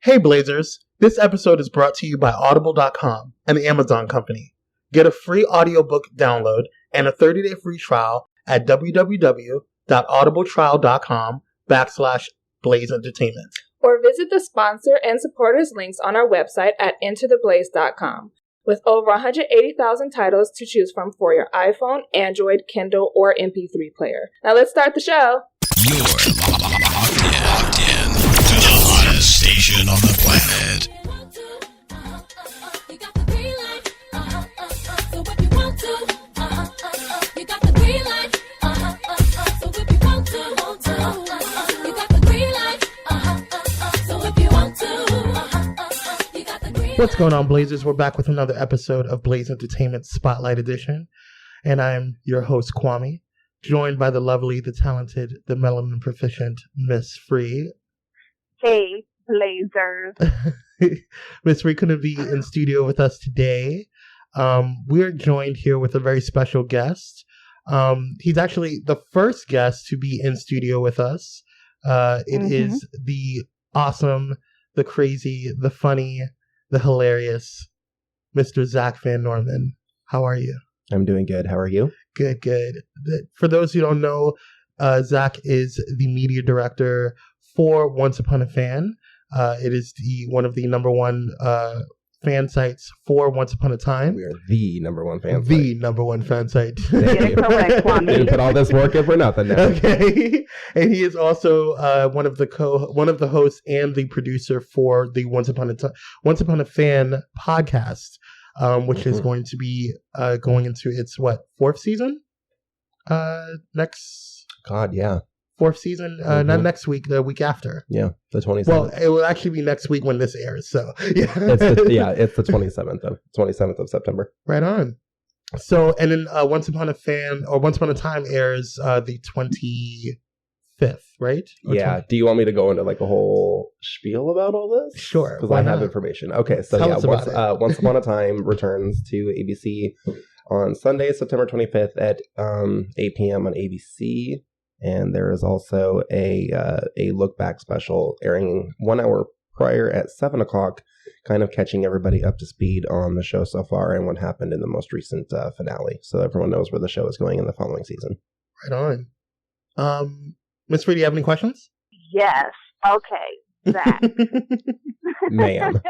Hey Blazers, this episode is brought to you by Audible.com, an Amazon company. Get a free audiobook download and a 30-day free trial at www.audibletrial.com/Blaze Entertainment. Or visit the sponsor and supporters links on our website at intotheblaze.com. With over 180,000 titles to choose from for your iPhone, Android, Kindle, or MP3 player. Now let's start the show. You're locked in to the hottest station on the planet. What's going on, Blazers? We're back with another episode of Blaze Entertainment Spotlight Edition. And I'm your host, Kwame, joined by the lovely, the talented, the melanin proficient Miss Free. Hey, Blazers. Miss Free couldn't be in studio with us today. We're joined here with a very special guest. He's actually the first guest to be in studio with us. It is the awesome, the crazy, the funny, the hilarious Mr. Zach Van Norman. How are you? I'm doing good. How are you? Good, good. For those who don't know, Zach is the media director for Once Upon a Fan. It is one of the number one fan sites for Once Upon a Time. We are the number one fan site. The number one fan site. Get it correct, Kwame. Didn't put all this work in for nothing now. Okay. And he is also one of the hosts and the producer for the Once Upon a Fan podcast, which is going to be going into its fourth season? God, yeah. Fourth season, not next week, the week after. Yeah, the 27th. Well, it will actually be next week when this airs. So yeah, it's the 27th of September. Right on. So, and then Once Upon a Time airs the 25th, right? Or Yeah. 20? Do you want me to go into like a whole spiel about all this? Sure. Because I have information. Okay, so Tell us about it. Once Upon a Time returns to ABC on Sunday, September 25th at 8 p.m. on ABC. And there is also a look back special airing 1 hour prior at 7 o'clock, kind of catching everybody up to speed on the show so far and what happened in the most recent finale, so everyone knows where the show is going in the following season. Right on. Miss Free, do you have any questions? Yes. Okay. Zach. Ma'am.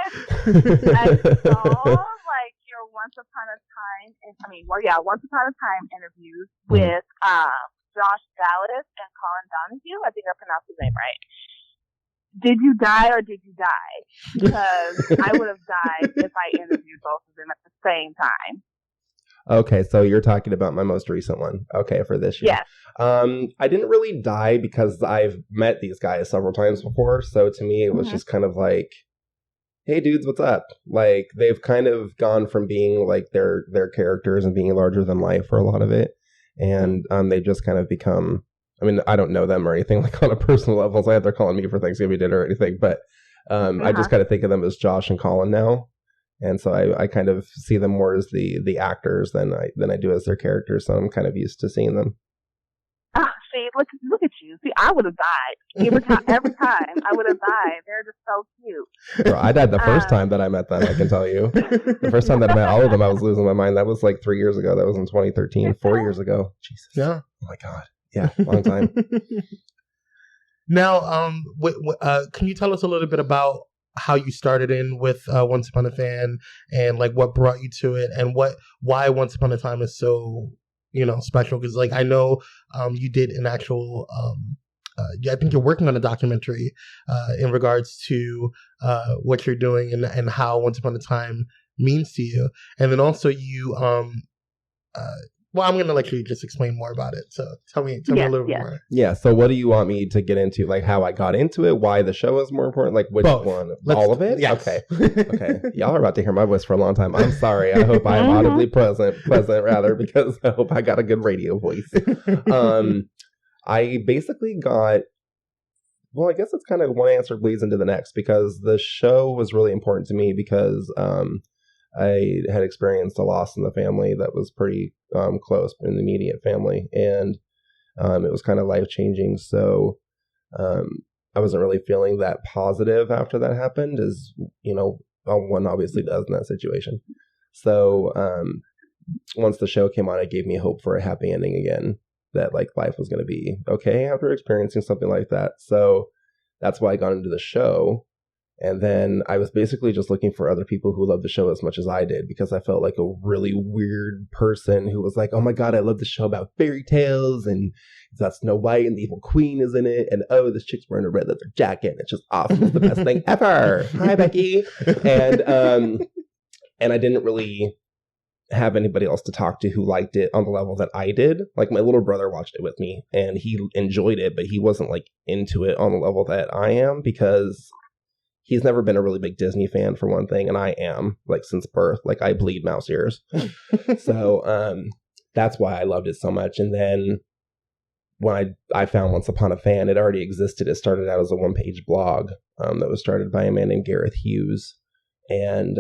I saw your Once Upon a Time, Once Upon a Time interviews with Josh Dallas and Colin Donahue. I think I pronounced his name right. Did you die or did you die? Because I would have died if I interviewed both of them at the same time. Okay, so you're talking about my most recent one. Okay, for this year. Yes. I didn't really die because I've met these guys several times before. So to me, it was just kind of like, hey dudes, what's up? Like they've kind of gone from being like their characters and being larger than life for a lot of it. And they just kind of become, I mean, I don't know them or anything like on a personal level. It's like they're calling me for Thanksgiving dinner or anything. But I just kind of think of them as Josh and Colin now. And so I kind of see them more as the actors than I do as their characters. So I'm kind of used to seeing them. See, look at you. See, I would have died. Every time I would have died. They're just so cute. Bro, I died the first time that I met them, I can tell you. The first time that I met all of them, I was losing my mind. That was like 3 years ago. That was in 2013, 4 years ago. Jesus. Yeah. Oh my God. Yeah, long time. Now, can you tell us a little bit about how you started in with Once Upon a Fan and like what brought you to it and why Once Upon a Time is so special? Because like I know you did an actual I think you're working on a documentary in regards to what you're doing and how Once Upon a Time means to you, and then also you I'm going to let you just explain more about it. So tell me a little bit more. Yeah. So what do you want me to get into? Like how I got into it, why the show is more important, like which Both. one? All of it? Yes. Okay. Y'all are about to hear my voice for a long time. I'm sorry. I hope I am audibly pleasant rather, because I hope I got a good radio voice. I basically got, well, I guess it's kind of one answer bleeds into the next, because the show was really important to me because I had experienced a loss in the family that was pretty close in the immediate family, and it was kind of life-changing. So I wasn't really feeling that positive after that happened, as one obviously does in that situation. So once the show came on, it gave me hope for a happy ending again, that like life was going to be okay after experiencing something like that. So that's why I got into the show. And then I was basically just looking for other people who loved the show as much as I did, because I felt like a really weird person who was like, oh my God, I love the show about fairy tales, and it's got Snow White and the evil queen is in it. And oh, this chick's wearing a red leather jacket. It's just awesome. It's the best thing ever. Hi, Becky. And I didn't really have anybody else to talk to who liked it on the level that I did. Like my little brother watched it with me and he enjoyed it, but he wasn't like into it on the level that I am, because he's never been a really big Disney fan, for one thing, and I am, like, since birth. Like, I bleed mouse ears. So that's why I loved it so much. And then when I found Once Upon a Fan, it already existed. It started out as a one-page blog that was started by a man named Gareth Hughes. And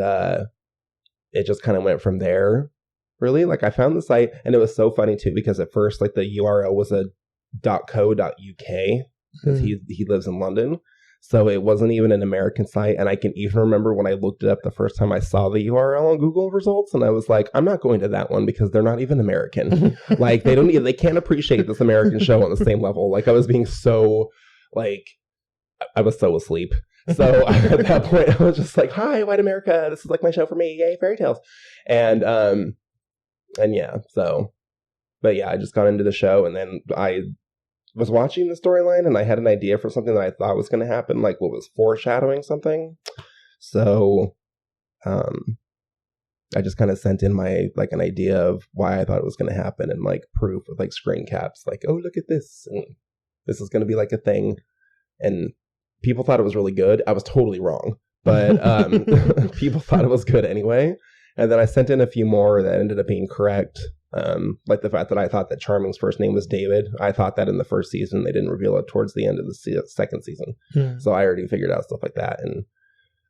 it just kind of went from there, really. Like, I found the site, and it was so funny, too, because at first, like, the URL was a .co.uk, because he lives in London. So it wasn't even an American site. And I can even remember when I looked it up the first time I saw the URL on Google results, and I was like, I'm not going to that one because they're not even American. Like they can't appreciate this American show on the same level. Like I was being so I was so asleep. So at that point I was just like, hi, white America. This is like my show for me. Yay, fairy tales. And yeah, so, but yeah, I just got into the show, and then I was watching the storyline, and I had an idea for something that I thought was going to happen, like what was foreshadowing something. So I just kind of sent in my like an idea of why I thought it was going to happen, and like proof with like screen caps, like, oh, look at this, and this is going to be like a thing. And people thought it was really good. I was totally wrong, but people thought it was good anyway. And then I sent in a few more that ended up being correct. Like the fact that I thought that Charming's first name was David. I thought that in the first season. They didn't reveal it towards the end of the second season. So I already figured out stuff like that. And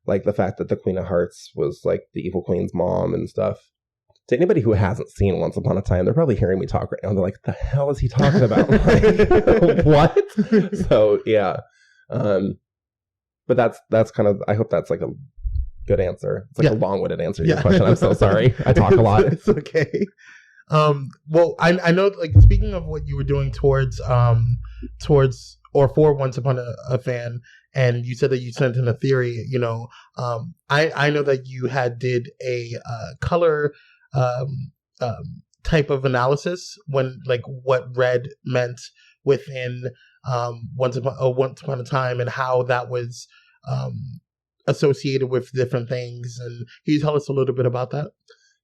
like the fact that the Queen of Hearts was like the evil queen's mom and stuff. To anybody who hasn't seen Once Upon a Time, they're probably hearing me talk right now. They're like, the hell is he talking about? Like, what? So yeah. But that's kind of, I hope that's like a good answer. It's like a long-winded answer to your question. I'm so sorry. I talk a lot. It's okay. Well, I know, like, speaking of what you were doing towards or for Once Upon a Fan, and you said that you sent in a theory, I know that you did a color type of analysis when, like, what red meant within Once Upon a Time, and how that was associated with different things. And can you tell us a little bit about that?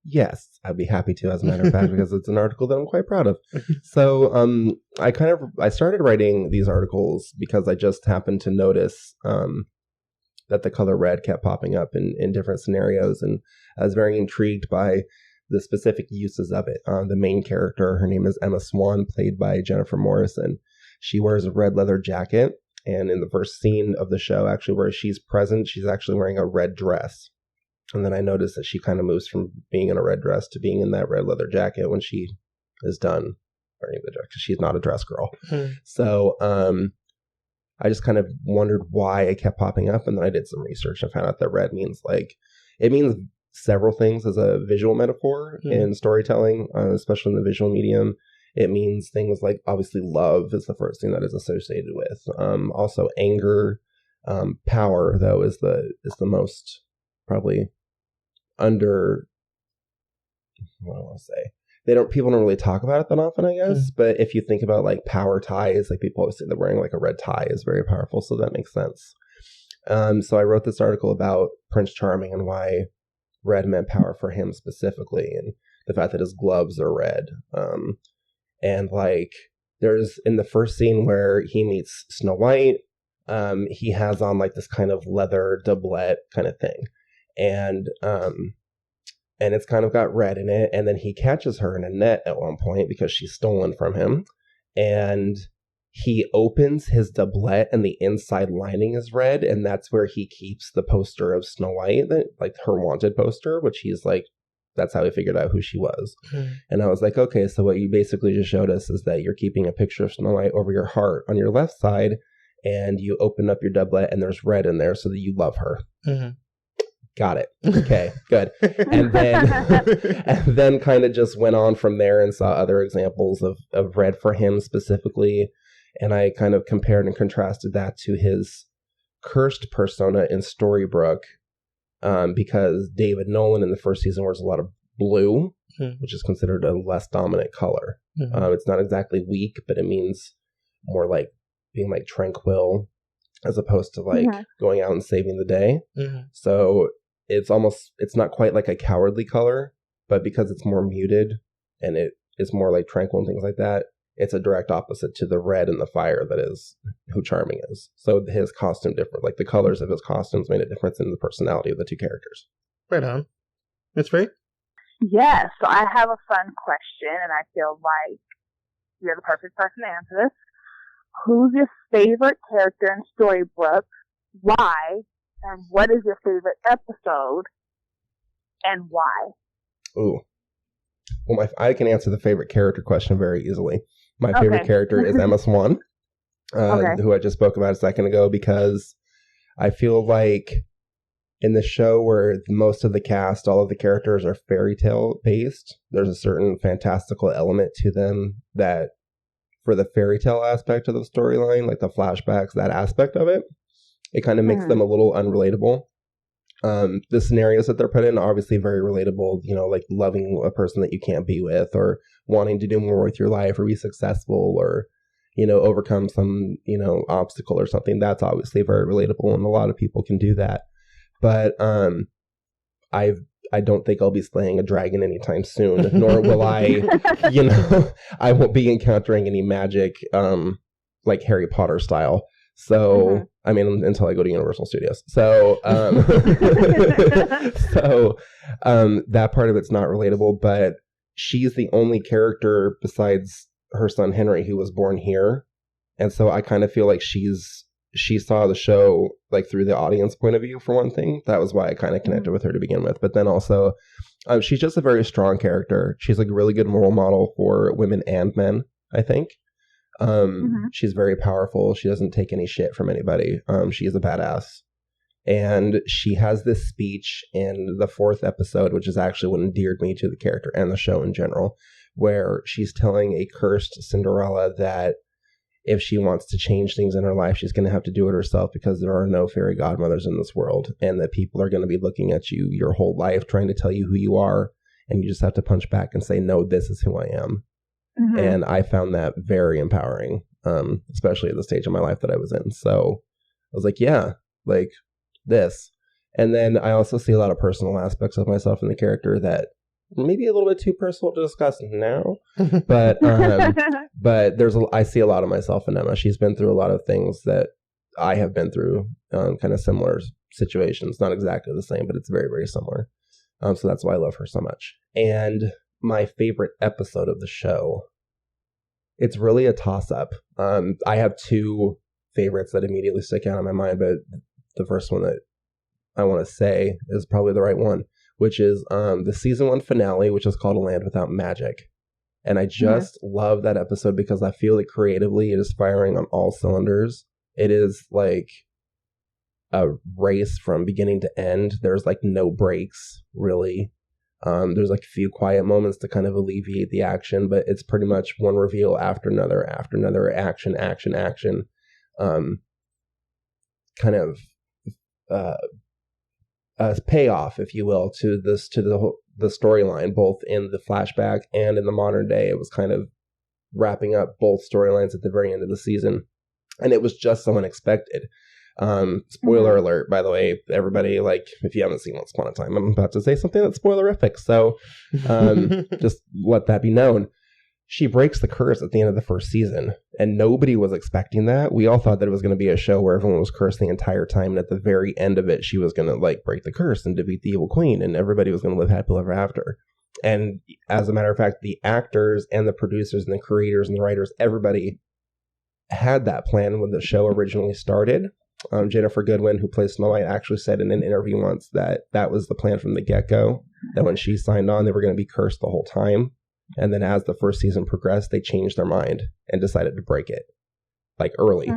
Yes, I'd be happy to, as a matter of fact, because it's an article that I'm quite proud of. So I started writing these articles because I just happened to notice that the color red kept popping up in different scenarios, and I was very intrigued by the specific uses of it. The main character, her name is Emma Swan, played by Jennifer Morrison. She wears a red leather jacket, and in the first scene of the show, actually, where she's present, she's actually wearing a red dress. And then I noticed that she kind of moves from being in a red dress to being in that red leather jacket when she is done wearing the dress, because she's not a dress girl. So I just kind of wondered why it kept popping up, and then I did some research and found out that red means it means several things as a visual metaphor in storytelling, especially in the visual medium. It means things like, obviously, love is the first thing that is associated with. Also, anger, power, though, is the most probably under. What do I want to say? People don't really talk about it that often, I guess. But if you think about like power ties, like people always say that wearing like a red tie is very powerful, so that makes sense. So I wrote this article about Prince Charming and why red meant power for him specifically, and the fact that his gloves are red. And like there's in the first scene where he meets Snow White, he has on like this kind of leather doublet kind of thing, and it's kind of got red in it. And then he catches her in a net at one point because she's stolen from him, and he opens his doublet and the inside lining is red, and that's where he keeps the poster of Snow White, like her wanted poster, which he's like, that's how he figured out who she was. And I was like, okay, so what you basically just showed us is that you're keeping a picture of Snow White over your heart on your left side, and you open up your doublet and there's red in there so that you love her. Mm-hmm. Got it. Okay, good. And then kind of just went on from there and saw other examples of red for him specifically. And I kind of compared and contrasted that to his cursed persona in Storybrooke, because David Nolan in the first season wears a lot of blue, which is considered a less dominant color. It's not exactly weak, but it means more like being like tranquil as opposed to like going out and saving the day. So it's not quite like a cowardly color, but because it's more muted and it is more like tranquil and things like that, it's a direct opposite to the red and the fire that is who Charming is. So his costume different, like the colors of his costumes made a difference in the personality of the two characters. Right on. Miss Frey? Yes, so I have a fun question, and I feel like you're the perfect person to answer this. Who's your favorite character in Storybrooke? Why? And what is your favorite episode? And why? Ooh. Well, I can answer the favorite character question very easily. My favorite character is Emma Swan, who I just spoke about a second ago, because I feel like in the show where most of the cast, all of the characters are fairy tale based, there's a certain fantastical element to them that for the fairy tale aspect of the storyline, like the flashbacks, that aspect of it, it kind of makes them a little unrelatable. The scenarios that they're put in are obviously very relatable, you know, like loving a person that you can't be with, or wanting to do more with your life, or be successful, or, you know, overcome some, you know, obstacle or something. That's obviously very relatable, and a lot of people can do that. But I don't think I'll be slaying a dragon anytime soon, nor will I, you know, I won't be encountering any magic like Harry Potter style. So, I mean, until I go to Universal Studios. So, that part of it's not relatable, but she's the only character besides her son Henry who was born here. And so I kind of feel like she saw the show like through the audience point of view, for one thing. That was why I kind of connected with her to begin with. But then also, she's just a very strong character. She's like a really good role model for women and men, I think. She's very powerful. She doesn't take any shit from anybody. She is a badass. And she has this speech in the 4th episode, which is actually what endeared me to the character and the show in general, where she's telling a cursed Cinderella that if she wants to change things in her life, she's going to have to do it herself, because there are no fairy godmothers in this world, and that people are going to be looking at you your whole life trying to tell you who you are, and you just have to punch back and say, no, this is who I am. And I found that very empowering, especially at the stage of my life that I was in. So I was like, yeah, like this. And then I also see a lot of personal aspects of myself in the character that maybe a little bit too personal to discuss now, but I see a lot of myself in Emma. She's been through a lot of things that I have been through, kind of similar situations, not exactly the same, but it's very, very similar. So that's why I love her so much. And my favorite episode of the show, it's really a toss-up. I have 2 favorites that immediately stick out in my mind, but the first one that I want to say is probably the right one, which is the season 1 finale, which is called A Land Without Magic. And I just love that episode because I feel like creatively it is firing on all cylinders. It is like a race from beginning to end. There's like no breaks, really. There's like a few quiet moments to kind of alleviate the action, but it's pretty much one reveal after another, action. Kind of payoff, if you will, to the storyline, both in the flashback and in the modern day. It was kind of wrapping up both storylines at the very end of the season, and it was just so unexpected. Spoiler alert, by the way, everybody, like, if you haven't seen Once Upon a Time, I'm about to say something that's spoilerific, so just let that be known. She breaks the curse at the end of the first season, and nobody was expecting that. We all thought that it was going to be a show where everyone was cursed the entire time, and at the very end of it, she was going to, like, break the curse and defeat the evil queen, and everybody was going to live happily ever after. And as a matter of fact, the actors and the producers and the creators and the writers, everybody had that plan when the show originally started. Jennifer Goodwin, who plays Snow White, actually said in an interview once that that was the plan from the get-go, that when she signed on, they were going to be cursed the whole time. And then as the first season progressed, they changed their mind and decided to break it, like, early.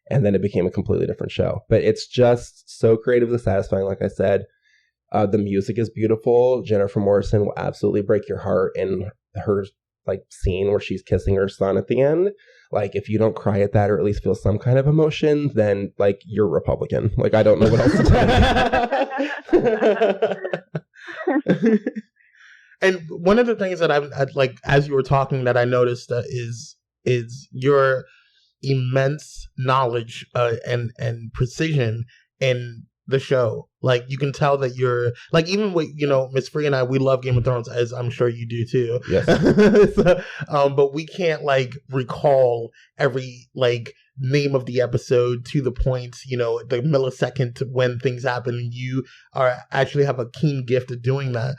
and then it became a completely different show. But it's just so creatively satisfying. Like I said, the music is beautiful. Jennifer Morrison will absolutely break your heart in her like scene where she's kissing her son at the end. Like, if you don't cry at that or at least feel some kind of emotion, then like you're Republican. Like, I don't know what else to tell you. And one of the things that I've like, as you were talking, that I noticed is your immense knowledge and precision in the show. Like, you can tell that you're like, even with, you know, Miss Free and I, we love Game of Thrones, as I'm sure you do too. Yes. So, but we can't like recall every like name of the episode to the point, you know, the millisecond when things happen. And you are actually have a keen gift of doing that.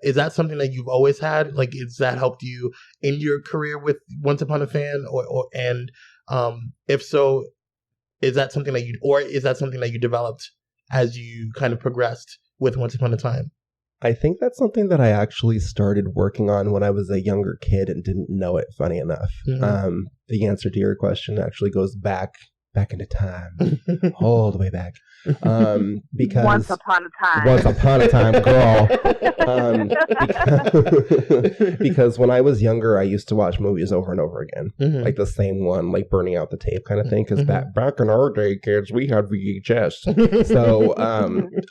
Is that something that you've always had? Like, is that helped you in your career with Once Upon a Fan, and if so, is that something that you developed as you kind of progressed with Once Upon a Time? I think that's something that I actually started working on when I was a younger kid and didn't know it, funny enough. Mm-hmm. The answer to your question actually goes back into time, all the way back. Because Once upon a time, girl. Because when I was younger, I used to watch movies over and over again, like the same one, like burning out the tape kind of thing. Because back in our day, kids, we had VHS, so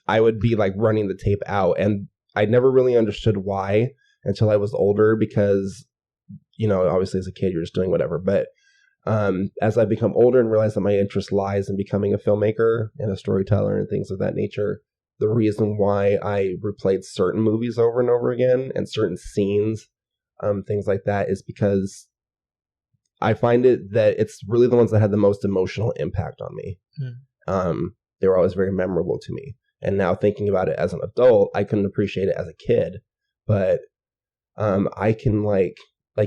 I would be like running the tape out, and I never really understood why until I was older. Because, you know, obviously as a kid, you're just doing whatever, but as I become older and realize that my interest lies in becoming a filmmaker and a storyteller and things of that nature, the reason why I replayed certain movies over and over again and certain scenes, things like that, is because I find it that it's really the ones that had the most emotional impact on me. They were always very memorable to me. And now thinking about it as an adult, I couldn't appreciate it as a kid, but I can like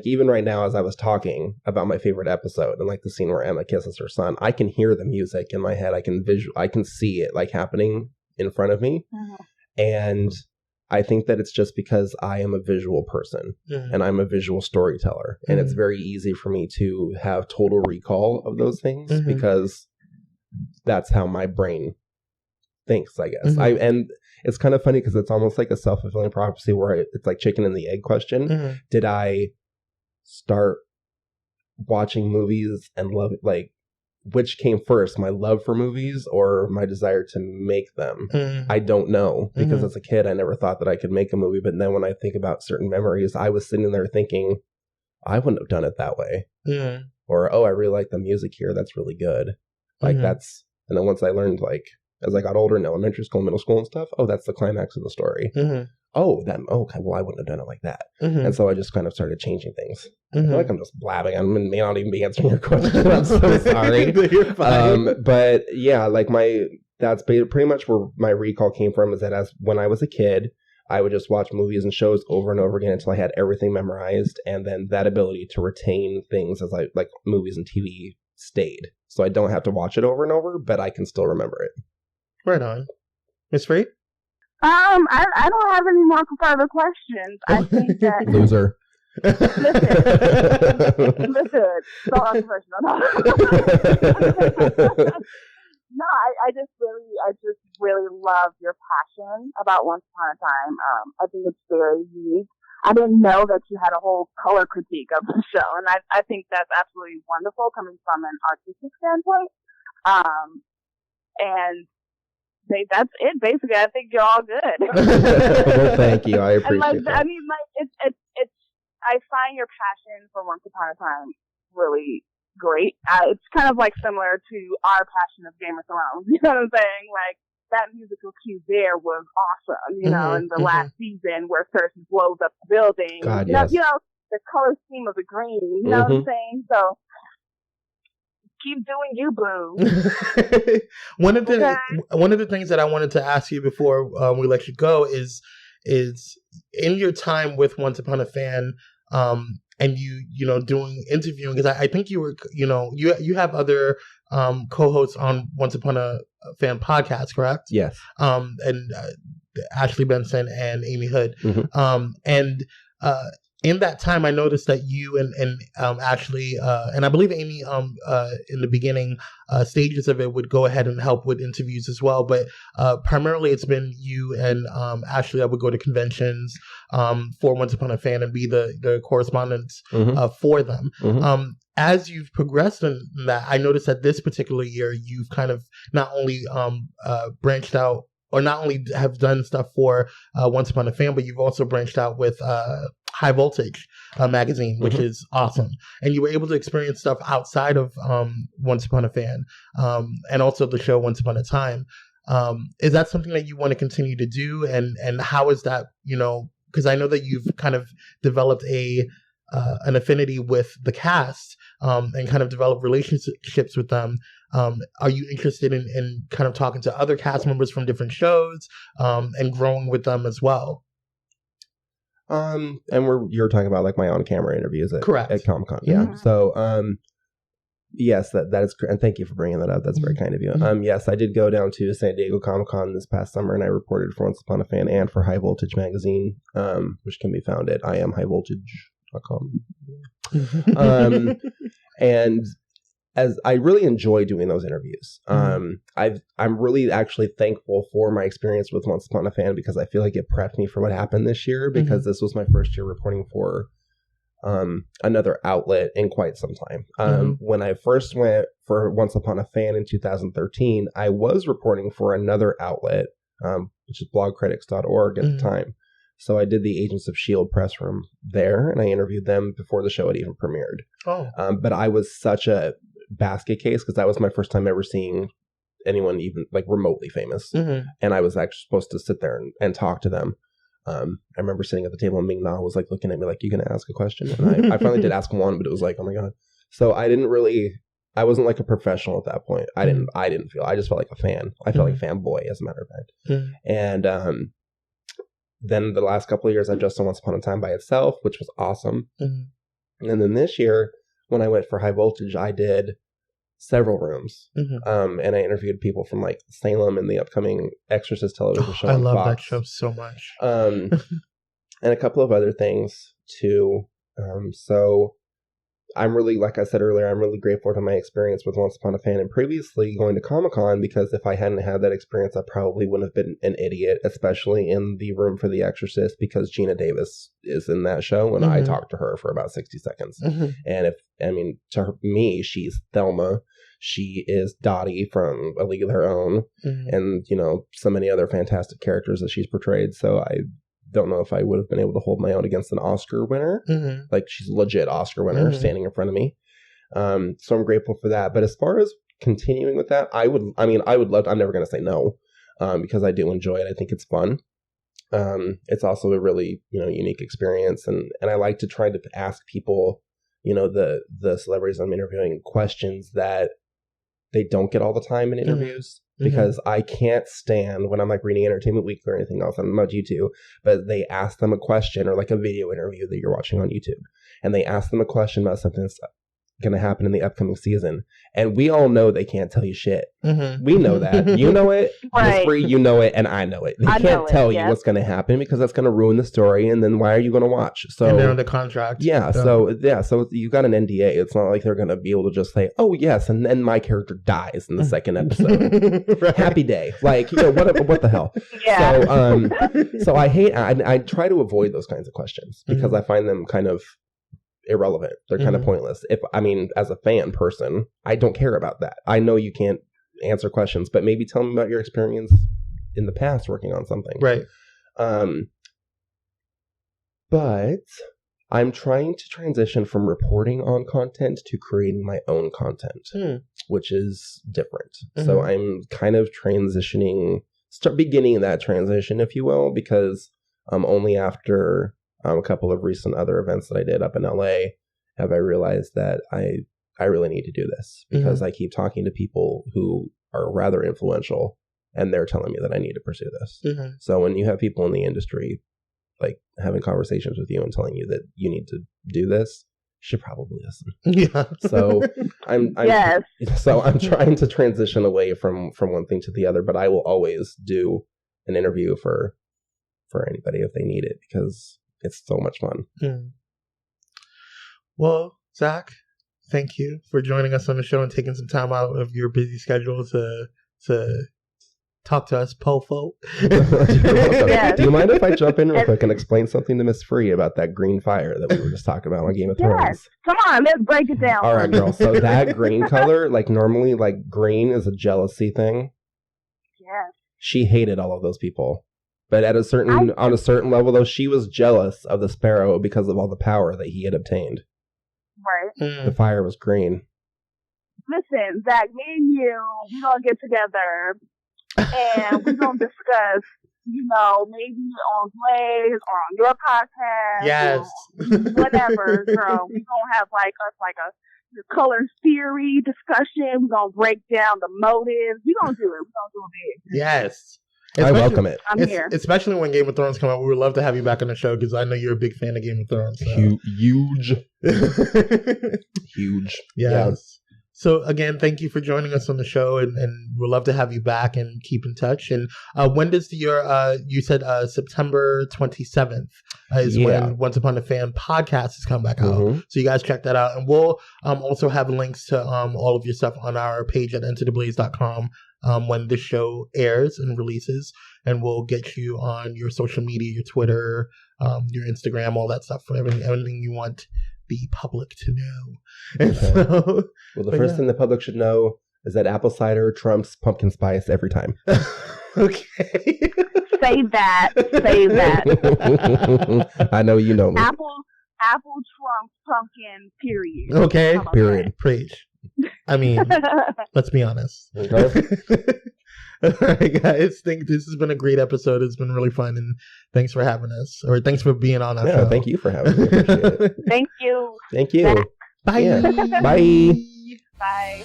even right now, as I was talking about my favorite episode and like the scene where Emma kisses her son, I can hear the music in my head. I can see it like happening in front of me. And I think that it's just because I am a visual person and I'm a visual storyteller. And it's very easy for me to have total recall of those things because that's how my brain thinks, I guess. And it's kind of funny because it's almost like a self-fulfilling prophecy where it's like chicken and the egg question. Did I start watching movies and love it? Like, which came first, my love for movies or my desire to make them? I don't know, because as a kid I never thought that I could make a movie, but then when I think about certain memories, I was sitting there thinking I wouldn't have done it that way. Or, oh, I really like the music here, that's really good. Like that's, and then once I learned, like as I got older in elementary school, middle school and stuff, oh, that's the climax of the story. Okay, well, I wouldn't have done it like that. And so I just kind of started changing things. I feel like I'm just blabbing. I may not even be answering your question. I'm so sorry. You're fine. But yeah, like that's pretty much where my recall came from, is that as when I was a kid, I would just watch movies and shows over and over again until I had everything memorized. And then that ability to retain things as I like movies and TV stayed. So I don't have to watch it over and over, but I can still remember it. Right on. Miss Free? I don't have any more further questions. I think that Loser. Listen. So unprofessional. No, I just really love your passion about Once Upon a Time. I think it's very unique. I didn't know that you had a whole color critique of the show, and I think that's absolutely wonderful coming from an artistic standpoint. And that's it. Basically, I think you're all good. Well, thank you. I appreciate that. I mean, it's. I find your passion for Once Upon a Time really great. It's kind of like similar to our passion of Game of Thrones. You know what I'm saying? Like, that musical cue there was awesome. You know, in the last season where Cersei blows up the building. God, you know, the color scheme of the green. You know what I'm saying? So. Keep doing you, boo. One of the things that I wanted to ask you before we let you go is in your time with Once Upon a Fan, and you know, doing interviewing, because I think you were, you know, you have other co-hosts on Once Upon a Fan podcast, correct? Yes. And Ashley Benson and Amy Hood. in that time, I noticed that you and Ashley and I believe Amy in the beginning stages of it would go ahead and help with interviews as well. But primarily, it's been you and Ashley that would go to conventions for Once Upon a Fan and be the correspondents for them. As you've progressed in that, I noticed that this particular year, you've kind of not only branched out, or not only have done stuff for Once Upon a Fan, but you've also branched out with High Voltage magazine, which is awesome. And you were able to experience stuff outside of Once Upon a Fan, and also the show Once Upon a Time. Is that something that you want to continue to do? And how is that, because I know that you've kind of developed an affinity with the cast and kind of developed relationships with them. Are you interested in kind of talking to other cast members from different shows and growing with them as well? And you're talking about like my on-camera interviews at Comic-Con. Yeah. So, yes, that is correct. And thank you for bringing that up. That's very kind of you. Yes, I did go down to San Diego Comic-Con this past summer, and I reported for Once Upon a Fan and for High Voltage magazine, which can be found at iamhighvoltage.com. And as I really enjoy doing those interviews, I'm really actually thankful for my experience with Once Upon a Fan, because I feel like it prepped me for what happened this year, because this was my first year reporting for another outlet in quite some time. When I first went for Once Upon a Fan in 2013, I was reporting for another outlet, which is blogcritics.org at the time. So I did the Agents of S.H.I.E.L.D. press room there, and I interviewed them before the show had even premiered. But I was such a basket case, because that was my first time ever seeing anyone even like remotely famous. And I was actually supposed to sit there and talk to them. I remember sitting at the table and Ming Na was like looking at me like, "You gonna ask a question?" And I finally did ask one, but it was like, oh my God. So I wasn't like a professional at that point. I just felt like a fan. I felt like fanboy, as a matter of fact. And then the last couple of years, I've just done Once Upon a Time by itself, which was awesome. And then this year, when I went for High Voltage, I did several rooms. And I interviewed people from like Salem and the upcoming Exorcist television show. I love Fox. that show so much. And a couple of other things too. So I'm really, like I said earlier, I'm really grateful to my experience with Once Upon a Fan and previously going to Comic-Con, because if I hadn't had that experience, I probably wouldn't have been an idiot, especially in the room for The Exorcist, because Gina Davis is in that show, and I talked to her for about 60 seconds. And to me, she's Thelma. She is Dottie from A League of Her Own, and, so many other fantastic characters that she's portrayed. So I don't know if I would have been able to hold my own against an Oscar winner. Like, she's a legit Oscar winner standing in front of me. So I'm grateful for that. But as far as continuing with that, I would love to, I'm never going to say no, because I do enjoy it. I think it's fun. It's also a really, unique experience. And I like to try to ask people, the celebrities I'm interviewing, questions that they don't get all the time in interviews. Because I can't stand when I'm like reading Entertainment Weekly or anything else. I'm not YouTube, but they ask them a question, or like a video interview that you're watching on YouTube, and they ask them a question about something that's going to happen in the upcoming season, and we all know they can't tell you shit. We know that. You know it. Right. Free, you know it, and I know it. They can't tell you what's going to happen, because that's going to ruin the story, and then why are you going to watch? So, and they're under contract. So you got an NDA. It's not like they're going to be able to just say, "Oh yes," and then my character dies in the second episode. Right. Happy day. Like, what the hell? So I try to avoid those kinds of questions, because I find them kind of irrelevant. They're kind of pointless. As a fan person, I don't care about that. I know you can't answer questions, but maybe tell me about your experience in the past working on something. Right. But I'm trying to transition from reporting on content to creating my own content, which is different. So I'm kind of beginning that transition, if you will, because only after a couple of recent other events that I did up in LA have I realized that I really need to do this, because I keep talking to people who are rather influential, and they're telling me that I need to pursue this. So when you have people in the industry like having conversations with you and telling you that you need to do this, you should probably listen. So I'm trying to transition away from one thing to the other, but I will always do an interview for anybody if they need it, because it's so much fun. Well, Zach, thank you for joining us on the show and taking some time out of your busy schedule to talk to us, po folk. Do you mind if I jump in real quick and explain something to Miss Free about that green fire that we were just talking about on Game of Thrones? Yes. Come on, let's break it down. All right, girl. So that green color, like normally, like green is a jealousy thing. Yes. She hated all of those people, but on a certain level, though, she was jealous of the Sparrow because of all the power that he had obtained. Right. The fire was green. Listen, Zach, me and you, we're going to get together and we're going to discuss, maybe on Blaze or on your podcast. Yes. Whatever, girl. We're going to have like a color theory discussion. We're going to break down the motives. We're going to do it. We're going to do it big. Yes. I welcome it. I'm here. Especially when Game of Thrones come out. We would love to have you back on the show because I know you're a big fan of Game of Thrones. So. Huge. Huge. Yes. Yeah. So again, thank you for joining us on the show, and we'd love to have you back and keep in touch. And when does you said September 27th is when Once Upon a Fan podcast is coming back out. Mm-hmm. So you guys check that out, and we'll also have links to all of your stuff on our page at entertheblaze.com when this show airs and releases, and we'll get you on your social media, your Twitter, your Instagram, all that stuff, for everything you want the public to know. And so, well, the first thing the public should know is that apple cider trumps pumpkin spice every time. Okay. Save that. I know you know me. Apple trumps pumpkin, period. Okay. Period. Preach. I mean, let's be honest. Okay. All right, guys. Think this has been a great episode. It's been really fun, and thanks for having us, or thanks for being on our show. Thank you for having me. Appreciate it. Thank you. Thank you. Bye. Yeah. Bye. Bye.